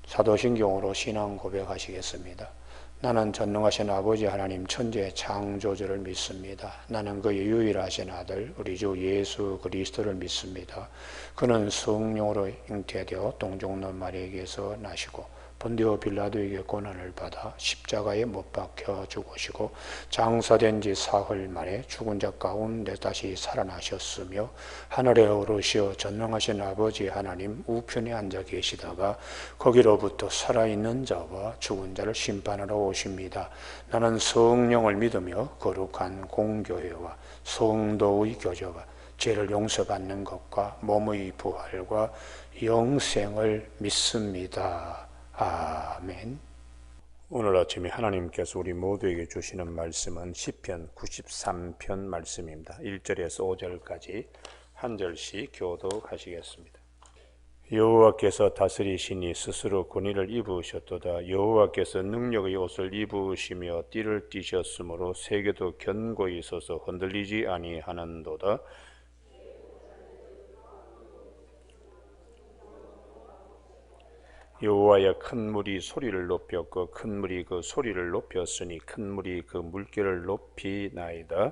사도신경으로 신앙 고백하시겠습니다. 나는 전능하신 아버지 하나님 천지의 창조주를 믿습니다. 나는 그의 유일하신 아들 우리 주 예수 그리스도를 믿습니다. 그는 성령으로 잉태되어 동정녀 마리아에게서 나시고 본디오 빌라도에게 고난을 받아 십자가에 못 박혀 죽으시고 장사된 지 사흘 만에 죽은 자 가운데 다시 살아나셨으며 하늘에 오르시어 전능하신 아버지 하나님 우편에 앉아 계시다가 거기로부터 살아있는 자와 죽은 자를 심판하러 오십니다. 나는 성령을 믿으며 거룩한 공교회와 성도의 교제와 죄를 용서받는 것과 몸의 부활과 영생을 믿습니다. 아멘. 오늘 아침에 하나님께서 우리 모두에게 주시는 말씀은 시편 93편 말씀입니다. 1절에서 5절까지 한 절씩 교독하시겠습니다. 여호와께서 다스리시니 스스로 권위를 입으셨도다. 여호와께서 능력의 옷을 입으시며 띠를 띠셨으므로 세계도 견고히 서서 흔들리지 아니하는도다. 여호와의 큰 물이 소리를 높였고 큰 물이 그 소리를 높였으니 큰 물이 그 물결을 높이나이다.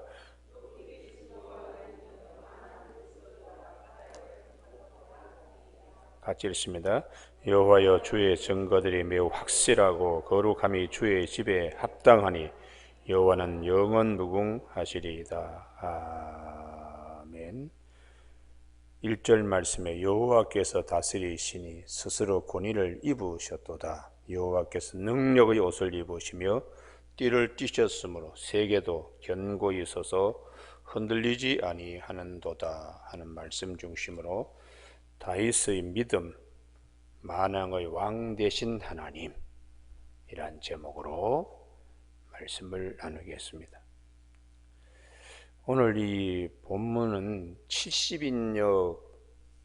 같이 읽습니다. 여호와여 주의 증거들이 매우 확실하고 거룩함이 주의 집에 합당하니 여호와는 영원 무궁하시리이다. 아멘. 1절 말씀에 여호와께서 다스리시니 스스로 권위를 입으셨도다. 여호와께서 능력의 옷을 입으시며 띠를 띠셨으므로 세계도 견고히 서서 흔들리지 아니하는도다 하는 말씀 중심으로 다윗의 믿음, 만왕의 왕 되신 하나님 이란 제목으로 말씀을 나누겠습니다. 오늘 이 본문은 70인역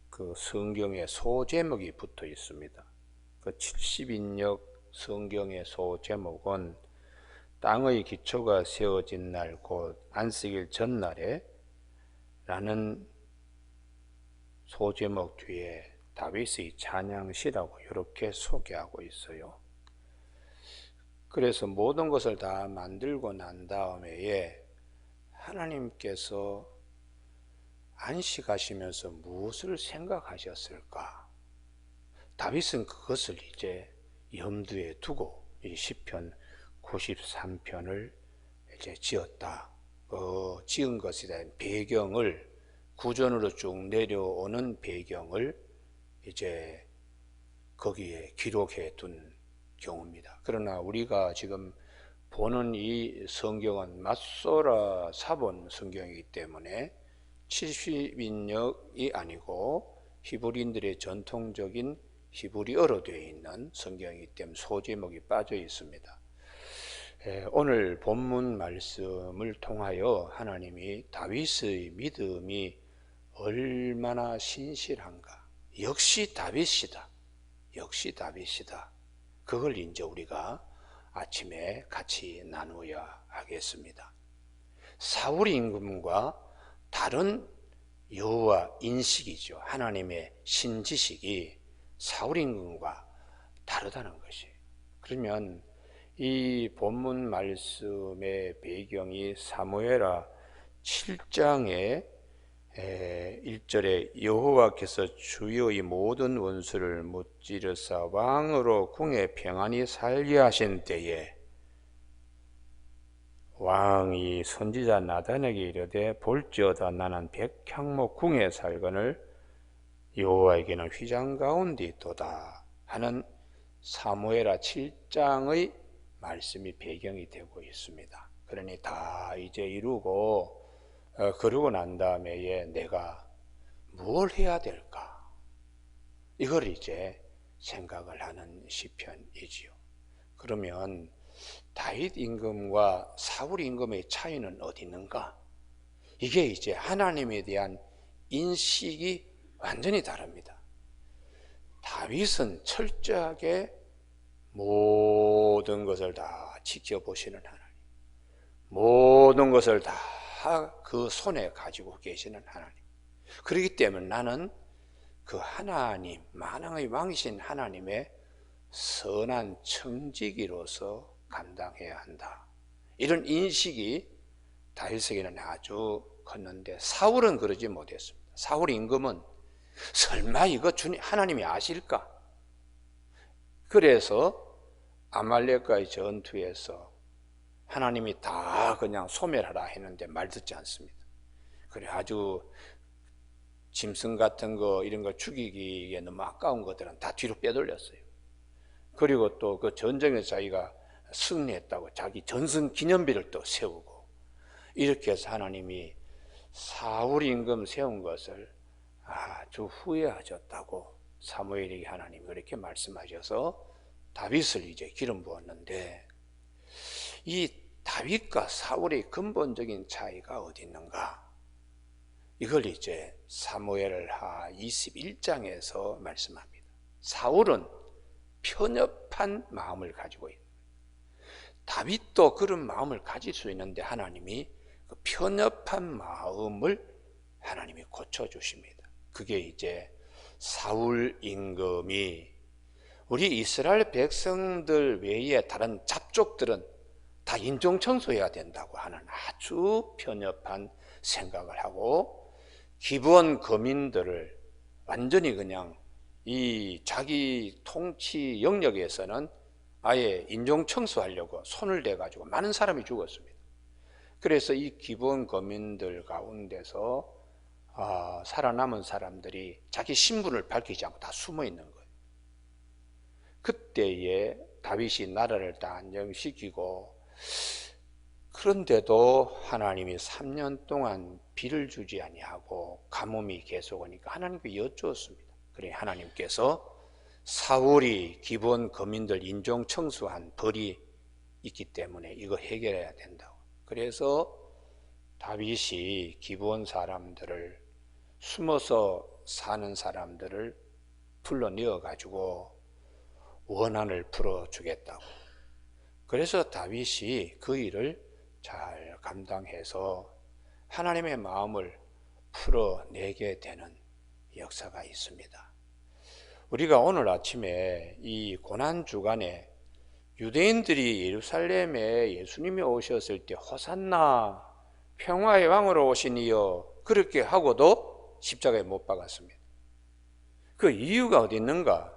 그 성경의 소제목이 붙어 있습니다. 그 70인역 성경의 소제목은 땅의 기초가 세워진 날 곧 안식일 전날에 라는 소제목 뒤에 다윗의 찬양시라고 이렇게 소개하고 있어요. 그래서 모든 것을 다 만들고 난 다음에 하나님께서 안식하시면서 무엇을 생각하셨을까? 다윗은 그것을 이제 염두에 두고 이 시편 93편을 이제 지었다. 지은 것에 대한 배경을 구전으로 쭉 내려오는 배경을 이제 거기에 기록해 둔 경우입니다. 그러나 우리가 지금 보는 이 성경은 맛소라 사본 성경이기 때문에 70인역이 아니고 히브리인들의 전통적인 히브리어로 되어 있는 성경이기 때문에 소제목이 빠져 있습니다. 오늘 본문 말씀을 통하여 하나님이 다윗의 믿음이 얼마나 신실한가, 역시 다윗이다, 역시 다윗이다, 그걸 이제 우리가 아침에 같이 나누어야 하겠습니다. 사울 임금과 다른 여호와 인식이죠. 하나님의 신지식이 사울 임금과 다르다는 것이. 그러면 이 본문 말씀의 배경이 사무엘하 7장의 1절에 여호와께서 주의 모든 원수를 무찌르사 왕으로 궁에 평안히 살게 하신 때에 왕이 선지자 나단에게 이르되 볼지어다 나는 백향목 궁에 살거늘 여호와에게는 휘장 가운데 있도다 하는 사무엘하 7장의 말씀이 배경이 되고 있습니다. 그러니 다 이제 이루고 그러고 난 다음에 내가 뭘 해야 될까? 이걸 이제 생각을 하는 시편이지요. 그러면 다윗 임금과 사울 임금의 차이는 어디 있는가? 이게 이제 하나님에 대한 인식이 완전히 다릅니다. 다윗은 철저하게 모든 것을 다 지켜보시는 하나님, 모든 것을 다 그 손에 가지고 계시는 하나님. 그렇기 때문에 나는 그 하나님, 만왕의 왕이신 하나님의 선한 청지기로서 감당해야 한다. 이런 인식이 다윗에게는 아주 컸는데 사울은 그러지 못했습니다. 사울 임금은 설마 이거 하나님이 아실까? 그래서 아말렉과의 전투에서 하나님이 다 그냥 소멸하라 했는데 말 듣지 않습니다. 그래 아주 짐승 같은 거 이런 거 죽이기에 너무 아까운 것들은 다 뒤로 빼돌렸어요. 그리고 또 그 전쟁에서 자기가 승리했다고 자기 전승 기념비를 또 세우고 이렇게 해서 하나님이 사울 임금 세운 것을 아주 후회하셨다고 사무엘에게 하나님이 그렇게 말씀하셔서 다윗을 이제 기름 부었는데 이 다윗과 사울의 근본적인 차이가 어디 있는가? 이걸 이제 사무엘하 21장에서 말씀합니다. 사울은 편협한 마음을 가지고 있는 다윗도 그런 마음을 가질 수 있는데 하나님이 그 편협한 마음을 하나님이 고쳐주십니다. 그게 이제 사울 임금이 우리 이스라엘 백성들 외에 다른 잡족들은 다 인종청소해야 된다고 하는 아주 편협한 생각을 하고 기브온 거민들을 완전히 그냥 이 자기 통치 영역에서는 아예 인종청소하려고 손을 대가지고 많은 사람이 죽었습니다. 그래서 이 기브온 거민들 가운데서 살아남은 사람들이 자기 신분을 밝히지 않고 다 숨어 있는 거예요. 그때에 다윗이 나라를 다 안정시키고 그런데도 하나님이 3년 동안 비를 주지 아니하고 가뭄이 계속 오니까 하나님께 여쭈었습니다. 그래 하나님께서 사울이 기본 거민들 인종 청소한 벌이 있기 때문에 이거 해결해야 된다고. 그래서 다윗이 기본 사람들을 숨어서 사는 사람들을 불러내어 가지고 원한을 풀어주겠다고. 그래서 다윗이 그 일을 잘 감당해서 하나님의 마음을 풀어내게 되는 역사가 있습니다. 우리가 오늘 아침에 이 고난주간에 유대인들이 예루살렘에 예수님이 오셨을 때 호산나 평화의 왕으로 오시니여 그렇게 하고도 십자가에 못 박았습니다. 그 이유가 어디 있는가?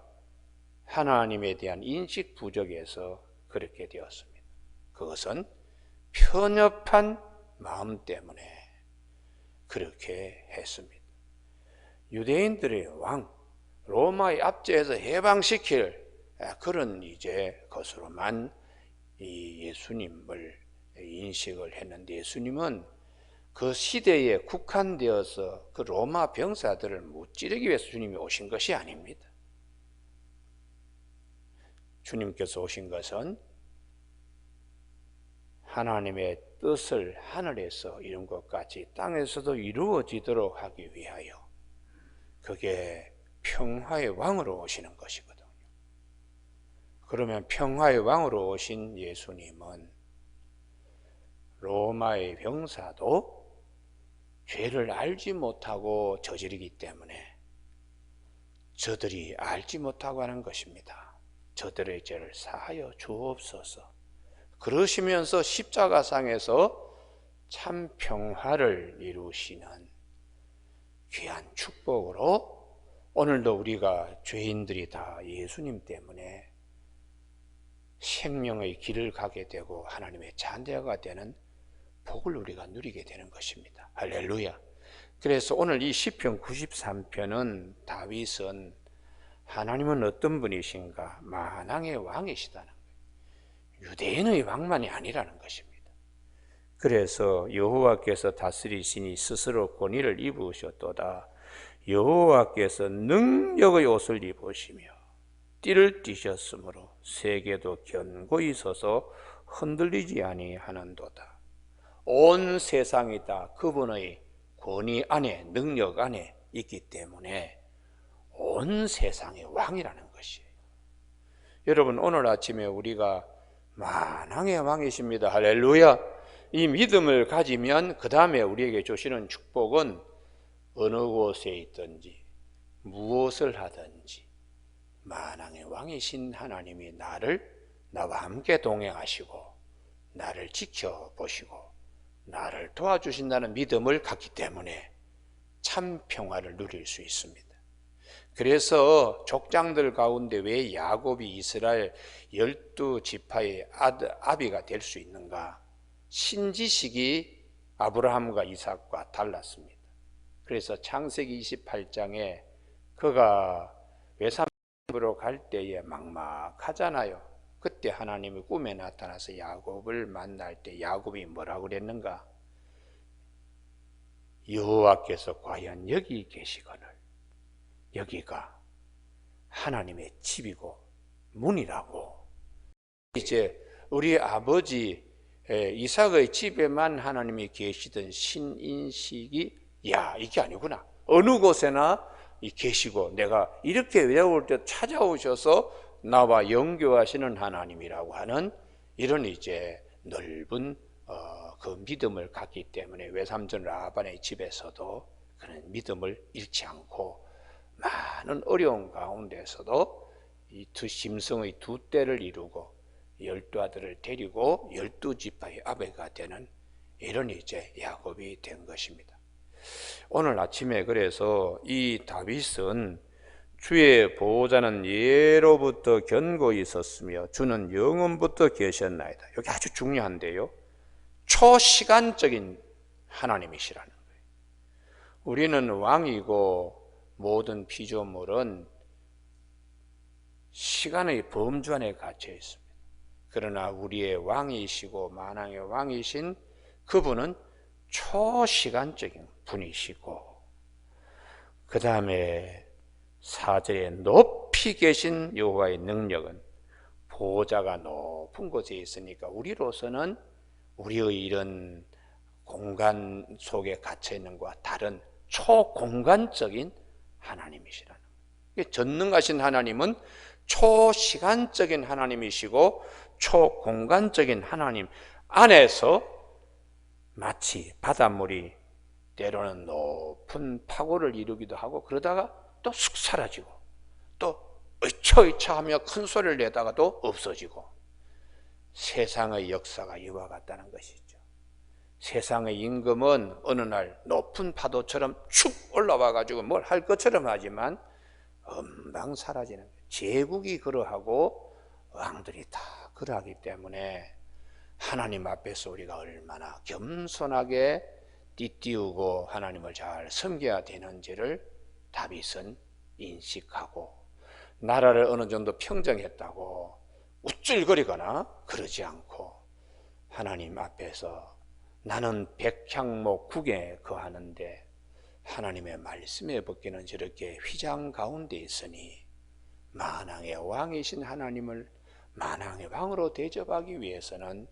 하나님에 대한 인식 부족에서 그렇게 되었습니다. 그것은 편협한 마음 때문에 그렇게 했습니다. 유대인들의 왕, 로마의 압제에서 해방시킬 그런 이제 것으로만 이 예수님을 인식을 했는데 예수님은 그 시대에 국한되어서 그 로마 병사들을 무찌르기 위해서 주님이 오신 것이 아닙니다. 주님께서 오신 것은 하나님의 뜻을 하늘에서 이룬 것 같이 땅에서도 이루어지도록 하기 위하여 그게 평화의 왕으로 오시는 것이거든요. 그러면 평화의 왕으로 오신 예수님은 로마의 병사도 죄를 알지 못하고 저지르기 때문에 저들이 알지 못하고 하는 것입니다. 저들의 죄를 사하여 주옵소서. 그러시면서 십자가상에서 참 평화를 이루시는 귀한 축복으로 오늘도 우리가 죄인들이 다 예수님 때문에 생명의 길을 가게 되고 하나님의 자녀가 되는 복을 우리가 누리게 되는 것입니다. 할렐루야. 그래서 오늘 이 시편 93편은 다윗은 하나님은 어떤 분이신가? 만왕의 왕이시다는 거예요. 유대인의 왕만이 아니라는 것입니다. 그래서 여호와께서 다스리시니 스스로 권위를 입으셨도다. 여호와께서 능력의 옷을 입으시며 띠를 띠셨으므로 세계도 견고히 서서 흔들리지 아니하는도다. 온 세상이 다 그분의 권위 안에 능력 안에 있기 때문에 온 세상의 왕이라는 것이에요. 여러분 오늘 아침에 우리가 만왕의 왕이십니다. 할렐루야. 이 믿음을 가지면 그 다음에 우리에게 주시는 축복은 어느 곳에 있든지 무엇을 하든지 만왕의 왕이신 하나님이 나와 함께 동행하시고 나를 지켜보시고 나를 도와주신다는 믿음을 갖기 때문에 참 평화를 누릴 수 있습니다. 그래서 족장들 가운데 왜 야곱이 이스라엘 12지파의 아비가 될 수 있는가? 신지식이 아브라함과 이삭과 달랐습니다. 그래서 창세기 28장에 그가 외삼으로 갈 때에 막막하잖아요. 그때 하나님이 꿈에 나타나서 야곱을 만날 때 야곱이 뭐라고 그랬는가? 여호와께서 과연 여기 계시거늘 여기가 하나님의 집이고 문이라고. 이제 우리 아버지 이삭의 집에만 하나님이 계시던 신인식이 이게 아니구나. 어느 곳에나 계시고 내가 이렇게 외울 때 찾아오셔서 나와 영교하시는 하나님이라고 하는 이런 이제 넓은 그 믿음을 갖기 때문에 외삼촌 라반의 집에서도 그런 믿음을 잃지 않고 많은 어려운 가운데서도 이 심성의 두 때를 이루고 12아들을 데리고 12지파의 아버지가 되는 이런 이제 야곱이 된 것입니다. 오늘 아침에 그래서 이 다윗은 주의 보호자는 예로부터 견고히 있었으며 주는 영원부터 계셨나이다. 여기 아주 중요한데요. 초시간적인 하나님이시라는 거예요. 우리는 왕이고 모든 피조물은 시간의 범주 안에 갇혀 있습니다. 그러나 우리의 왕이시고 만왕의 왕이신 그분은 초시간적인 분이시고 그 다음에 4절에 높이 계신 여호와의 능력은 보호자가 높은 곳에 있으니까 우리로서는 우리의 이런 공간 속에 갇혀 있는 것과 다른 초공간적인 하나님이시라는 거예요. 전능하신 하나님은 초시간적인 하나님이시고 초공간적인 하나님 안에서 마치 바닷물이 때로는 높은 파고를 이루기도 하고 그러다가 또 쑥 사라지고 또 으처으처하며 큰 소리를 내다가도 없어지고 세상의 역사가 이와 같다는 것이죠. 세상의 임금은 어느 날 높은 파도처럼 축 올라와 가지고 뭘 할 것처럼 하지만 금방 사라지는 거예요. 제국이 그러하고 왕들이 다 그러하기 때문에 하나님 앞에서 우리가 얼마나 겸손하게 띠띠우고 하나님을 잘 섬겨야 되는지를 다윗은 인식하고 나라를 어느 정도 평정했다고 우쭐거리거나 그러지 않고 하나님 앞에서 나는 백향목 국에 거하는데 하나님의 말씀에 벗기는 저렇게 휘장 가운데 있으니 만왕의 왕이신 하나님을 만왕의 왕으로 대접하기 위해서는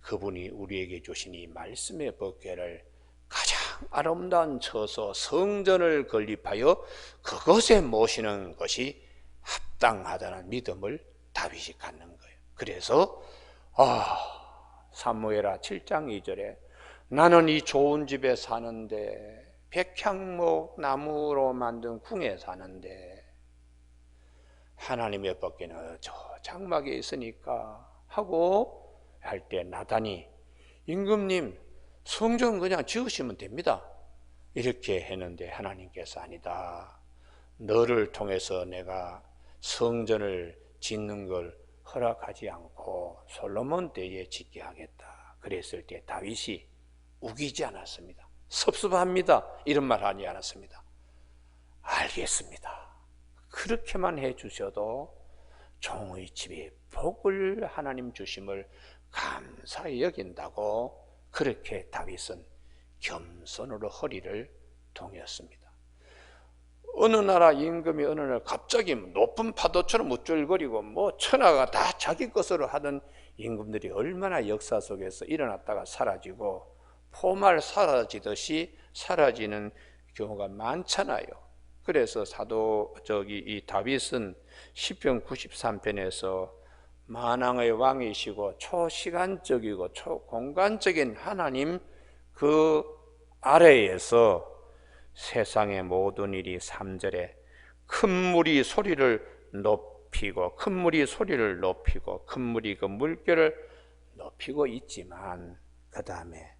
그분이 우리에게 주신 이 말씀의 법궤를 가장 아름다운 처소 성전을 건립하여 그것에 모시는 것이 합당하다는 믿음을 다윗이 갖는 거예요. 그래서 사무엘하 7장 2절에 나는 이 좋은 집에 사는데 백향목 나무로 만든 궁에 사는데 하나님의 법궤는 저 장막에 있으니까 하고 할 때 나단이 임금님 성전 그냥 지으시면 됩니다 이렇게 했는데 하나님께서 아니다. 너를 통해서 내가 성전을 짓는 걸 허락하지 않고 솔로몬 때에 짓게 하겠다. 그랬을 때 다윗이 우기지 않았습니다. 섭섭합니다 이런 말 하지 않았습니다. 알겠습니다. 그렇게만 해주셔도 종의 집에 복을 하나님 주심을 감사히 여긴다고 그렇게 다윗은 겸손으로 허리를 동였습니다. 어느 나라 임금이 어느 날 갑자기 높은 파도처럼 우쭐거리고 뭐 천하가 다 자기 것으로 하던 임금들이 얼마나 역사 속에서 일어났다가 사라지고 포말 사라지듯이 사라지는 경우가 많잖아요. 그래서 이 다윗은 시편 93편에서 만왕의 왕이시고 초시간적이고 초공간적인 하나님 그 아래에서 세상의 모든 일이 3절에 큰 물이 소리를 높이고 큰 물이 소리를 높이고 큰 물이 그 물결을 높이고 있지만 그 다음에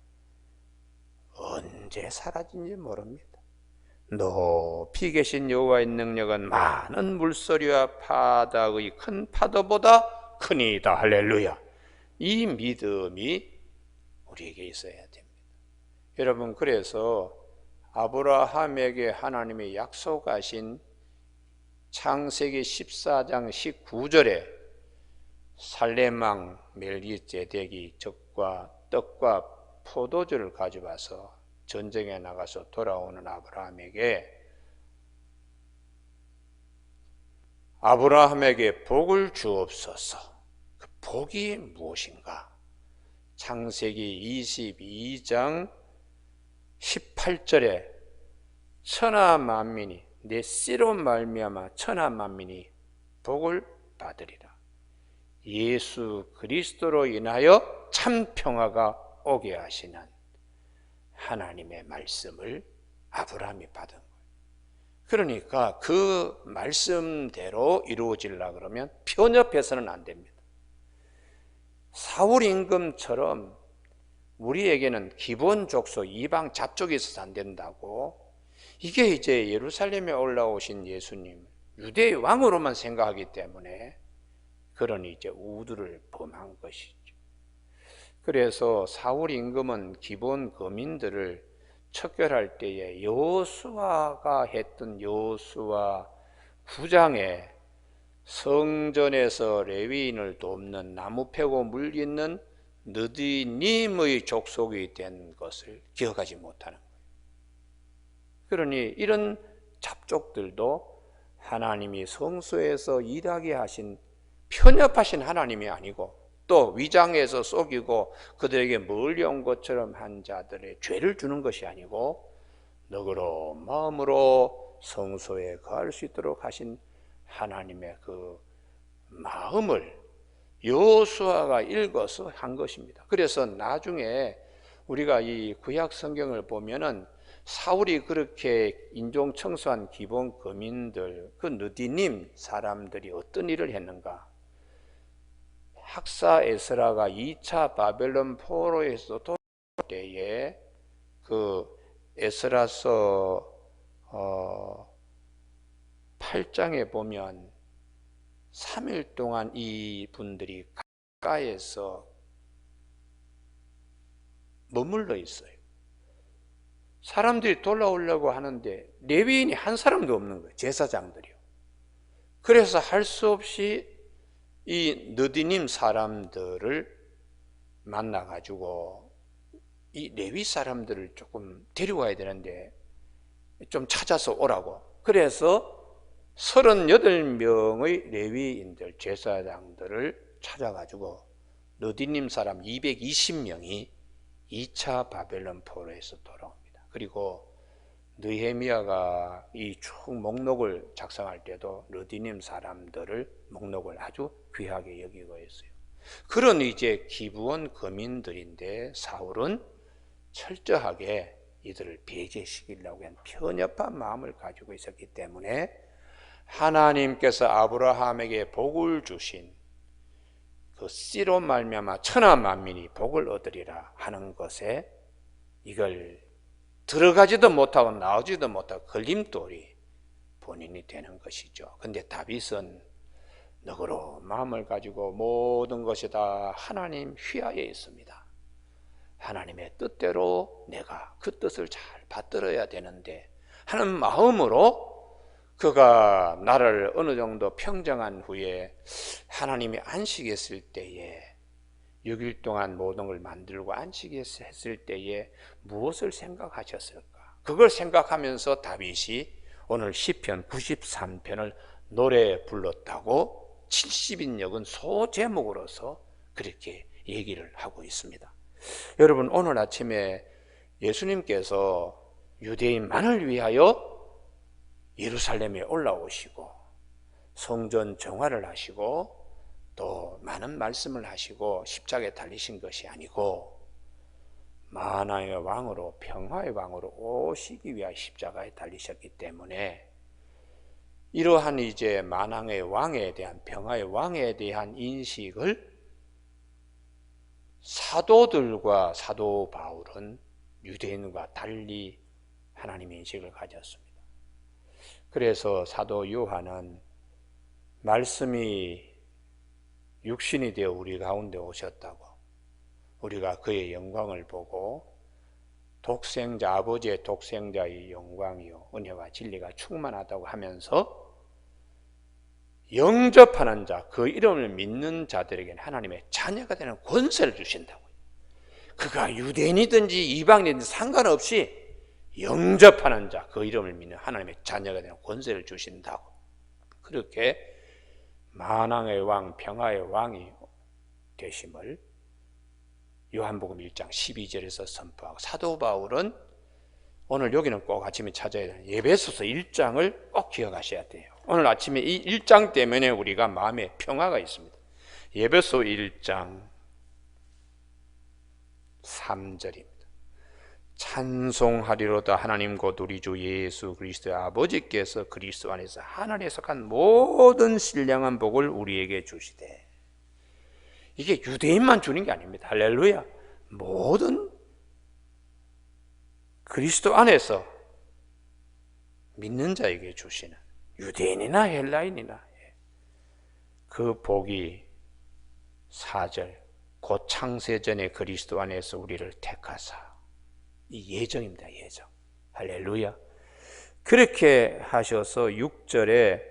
언제 사라진지 모릅니다. 높이 계신 여호와의 능력은 많은 물소리와 바다의 큰 파도보다 크니이다. 할렐루야. 이 믿음이 우리에게 있어야 됩니다. 여러분, 그래서 아브라함에게 하나님이 약속하신 창세기 14장 19절에 살렘왕 멜기ጼ덱이 젖과 떡과 포도주를 가져와서 전쟁에 나가서 돌아오는 아브라함에게 복을 주옵소서. 그 복이 무엇인가? 창세기 22장 18절에 천하 만민이 내 씨로 말미암아 천하 만민이 복을 받으리라. 예수 그리스도로 인하여 참 평화가 오게 하시는 하나님의 말씀을 아브라함이 받은 거예요. 그러니까 그 말씀대로 이루어지려고 그러면 편협해서는 안 됩니다. 사울 임금처럼 우리에게는 기본 족속 이방 잡족이 있어서 안 된다고, 이게 이제 예루살렘에 올라오신 예수님 유대의 왕으로만 생각하기 때문에 그러니 이제 우두를 범한 것이죠. 그래서 사울 임금은 기본 거민들을 척결할 때에 여호수아가 했던 여호수아 9장에 성전에서 레위인을 돕는 나무 패고 물 깃는 느디님의 족속이 된 것을 기억하지 못하는 거예요. 그러니 이런 잡족들도 하나님이 성소에서 일하게 하신 편협하신 하나님이 아니고, 또 위장해서 속이고 그들에게 멀리 온 것처럼 한 자들의 죄를 주는 것이 아니고 너그러운 마음으로 성소에 거할 수 있도록 하신 하나님의 그 마음을 여호수아가 읽어서 한 것입니다. 그래서 나중에 우리가 이 구약 성경을 보면은 사울이 그렇게 인종 청소한 기본 거민들, 그 느디님 사람들이 어떤 일을 했는가? 학사 에스라가 2차 바벨론 포로에서 돌아올 때에 그 에스라서 8장에 보면 3일 동안 이 분들이 가까이에서 머물러 있어요. 사람들이 돌아오려고 하는데 레위인이 한 사람도 없는 거예요. 제사장들이요. 그래서 할 수 없이 이 느디님 사람들을 만나가지고 이 레위 사람들을 조금 데려와야 되는데 좀 찾아서 오라고. 그래서 38명의 레위인들, 제사장들을 찾아가지고 느디님 사람 220명이 2차 바벨론 포로에서 돌아옵니다. 그리고 느헤미야가 이 쭉 목록을 작성할 때도 느디님 사람들을 목록을 아주 귀하게 여기고 있어요. 그런 이제 기부원 거민들인데 사울은 철저하게 이들을 배제시키려고 한 편협한 마음을 가지고 있었기 때문에 하나님께서 아브라함에게 복을 주신 그 씨로 말미암아 천하 만민이 복을 얻으리라 하는 것에 이걸 들어가지도 못하고 나오지도 못하고 걸림돌이 본인이 되는 것이죠. 근데 다윗은 너그러운 마음을 가지고 모든 것이 다 하나님 휘하에 있습니다. 하나님의 뜻대로 내가 그 뜻을 잘 받들어야 되는데 하는 마음으로 그가 나를 어느 정도 평정한 후에 하나님이 안식했을 때에 6일 동안 모든 걸 만들고 안식했을 때에 무엇을 생각하셨을까? 그걸 생각하면서 다윗이 오늘 시편 93편을 노래 불렀다고 70인역은 소제목으로서 그렇게 얘기를 하고 있습니다. 여러분, 오늘 아침에 예수님께서 유대인만을 위하여 예루살렘에 올라오시고 성전 정화를 하시고 또 많은 말씀을 하시고 십자가에 달리신 것이 아니고 만왕의 왕으로 평화의 왕으로 오시기 위하여 십자가에 달리셨기 때문에 이러한 이제 만왕의 왕에 대한, 평화의 왕에 대한 인식을 사도들과 사도 바울은 유대인과 달리 하나님의 인식을 가졌습니다. 그래서 사도 요한은 말씀이 육신이 되어 우리 가운데 오셨다고, 우리가 그의 영광을 보고 독생자, 아버지의 독생자의 영광이요 은혜와 진리가 충만하다고 하면서 영접하는 자, 그 이름을 믿는 자들에게는 하나님의 자녀가 되는 권세를 주신다고요. 그가 유대인이든지 이방인이든지 상관없이 영접하는 자, 그 이름을 믿는 하나님의 자녀가 되는 권세를 주신다고. 그렇게 만왕의 왕, 평화의 왕이 되심을 요한복음 1장 12절에서 선포하고, 사도 바울은 오늘 여기는 꼭 아침에 찾아야 되는 에베소서 1장을 꼭 기억하셔야 돼요. 오늘 아침에 이 1장 때문에 우리가 마음에 평화가 있습니다. 에베소 1장 3절입니다. 찬송하리로다 하나님 곧 우리 주 예수 그리스도의 아버지께서 그리스도 안에서 하늘에 속한 모든 신령한 복을 우리에게 주시되. 이게 유대인만 주는 게 아닙니다. 할렐루야. 모든 그리스도 안에서 믿는 자에게 주시는, 유대인이나 헬라인이나 그 복이 4절 곧 창세전에 그리스도 안에서 우리를 택하사, 이 예정입니다. 예정. 할렐루야. 그렇게 하셔서 6절에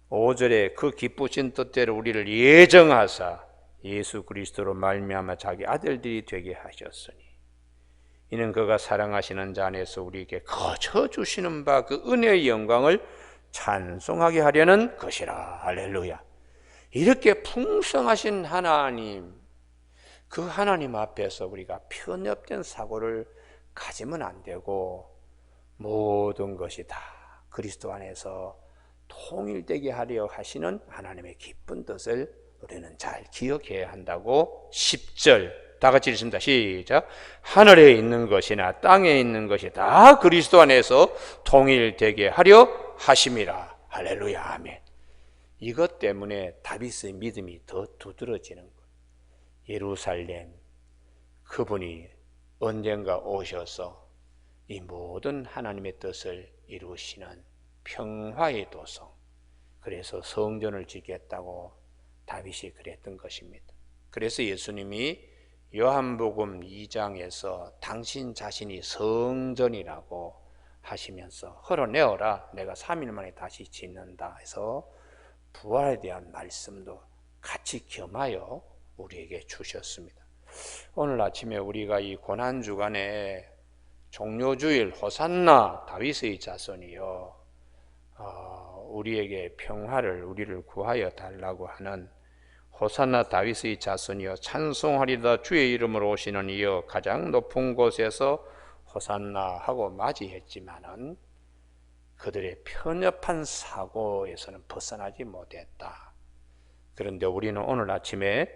5절에 그 기쁘신 뜻대로 우리를 예정하사 예수 그리스도로 말미암아 자기 아들들이 되게 하셨으니 이는 그가 사랑하시는 자 안에서 우리에게 거저 주시는 바 그 은혜의 영광을 찬송하게 하려는 것이라. 할렐루야. 이렇게 풍성하신 하나님, 그 하나님 앞에서 우리가 편협된 사고를 가지면 안 되고, 모든 것이 다 그리스도 안에서 통일되게 하려 하시는 하나님의 기쁜 뜻을 우리는 잘 기억해야 한다고. 10절 다 같이 읽습니다. 시작. 하늘에 있는 것이나 땅에 있는 것이 다 그리스도 안에서 통일되게 하려 하심이라. 할렐루야. 아멘. 이것 때문에 다윗의 믿음이 더 두드러지는 거예요. 예루살렘, 그분이 언젠가 오셔서 이 모든 하나님의 뜻을 이루시는 평화의 도성, 그래서 성전을 짓겠다고 다윗이 그랬던 것입니다. 그래서 예수님이 요한복음 2장에서 당신 자신이 성전이라고 하시면서 헐어내어라, 내가 3일 만에 다시 짓는다 해서 부활에 대한 말씀도 같이 겸하여 우리에게 주셨습니다. 오늘 아침에 우리가 이 고난주간에 종료주일 호산나 다윗의 자손이여 우리에게 평화를, 우리를 구하여 달라고 하는 호산나 다윗의 자손이여 찬송하리다 주의 이름으로 오시는 이여, 가장 높은 곳에서 호산나 하고 맞이했지만은 그들의 편협한 사고에서는 벗어나지 못했다. 그런데 우리는 오늘 아침에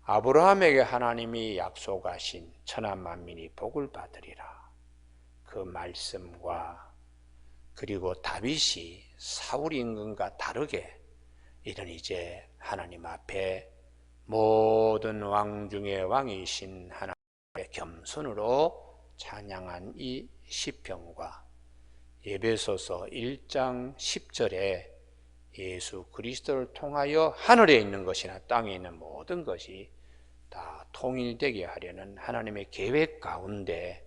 아브라함에게 하나님이 약속하신 천하 만민이 복을 받으리라, 그 말씀과, 그리고 다윗이 사울 임금과 다르게 이런 이제 하나님 앞에 모든 왕 중에 왕이신 하나님의 겸손으로 찬양한 이 시편과 에베소서 1장 10절에 예수 그리스도를 통하여 하늘에 있는 것이나 땅에 있는 모든 것이 다 통일되게 하려는 하나님의 계획 가운데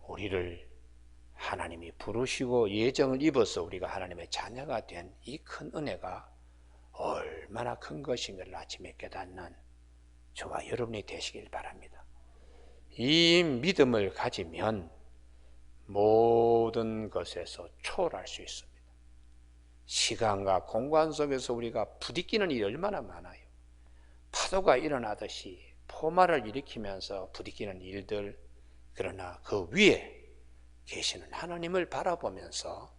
우리를 하나님이 부르시고 예정을 입어서 우리가 하나님의 자녀가 된 이 큰 은혜가 얼마나 큰 것인 걸 아침에 깨닫는 저와 여러분이 되시길 바랍니다. 이 믿음을 가지면 모든 것에서 초월할 수 있습니다. 시간과 공간 속에서 우리가 부딪히는 일이 얼마나 많아요. 파도가 일어나듯이 포마를 일으키면서 부딪히는 일들, 그러나 그 위에 계시는 하나님을 바라보면서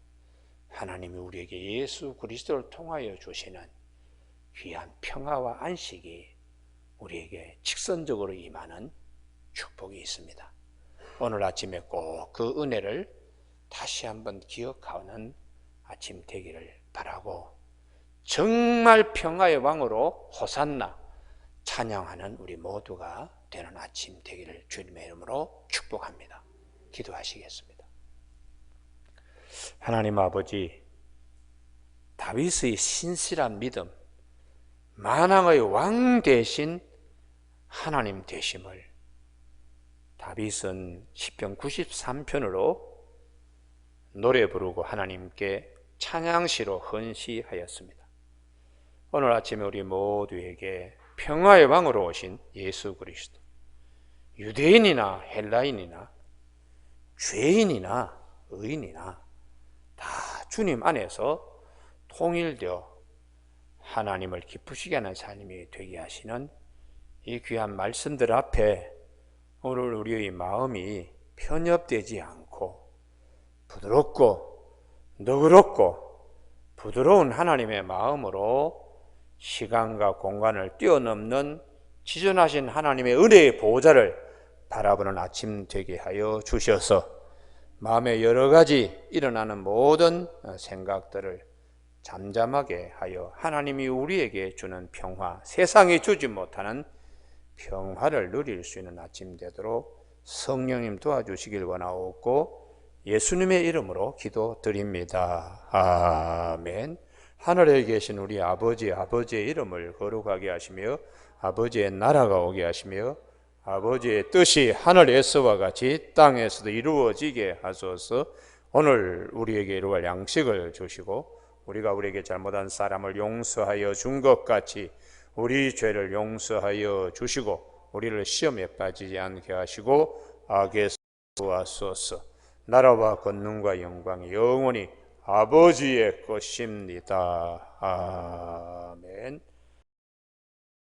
하나님이 우리에게 예수 그리스도를 통하여 주시는 귀한 평화와 안식이 우리에게 직선적으로 임하는 축복이 있습니다. 오늘 아침에 꼭 그 은혜를 다시 한번 기억하는 아침 되기를 바라고 정말 평화의 왕으로 호산나 찬양하는 우리 모두가 되는 아침 되기를 주님의 이름으로 축복합니다. 기도하시겠습니다. 하나님 아버지, 다윗의 신실한 믿음, 만왕의 왕 대신 하나님 되심을 다윗은 시편 93편으로 노래 부르고 하나님께 찬양시로 헌시하였습니다. 오늘 아침에 우리 모두에게 평화의 왕으로 오신 예수 그리스도, 유대인이나 헬라인이나 죄인이나 의인이나 다 주님 안에서 통일되어 하나님을 기쁘시게 하는 삶이 되게 하시는 이 귀한 말씀들 앞에 오늘 우리의 마음이 편협되지 않고 부드럽고 너그럽고 부드러운 하나님의 마음으로 시간과 공간을 뛰어넘는 지존하신 하나님의 은혜의 보호자를 바라보는 아침 되게 하여 주셔서 마음에 여러 가지 일어나는 모든 생각들을 잠잠하게 하여 하나님이 우리에게 주는 평화, 세상이 주지 못하는 평화를 누릴 수 있는 아침 되도록 성령님 도와주시길 원하옵고 예수님의 이름으로 기도드립니다. 아멘. 하늘에 계신 우리 아버지의 이름을 거룩하게 하시며 아버지의 나라가 오게 하시며 아버지의 뜻이 하늘에서와 같이 땅에서도 이루어지게 하소서. 오늘 우리에게 이루어갈 양식을 주시고 우리가 우리에게 잘못한 사람을 용서하여 준 것 같이 우리 죄를 용서하여 주시고 우리를 시험에 빠지지 않게 하시고 악에서 구하소서. 나라와 권능과 영광이 영원히 아버지의 것입니다. 아멘.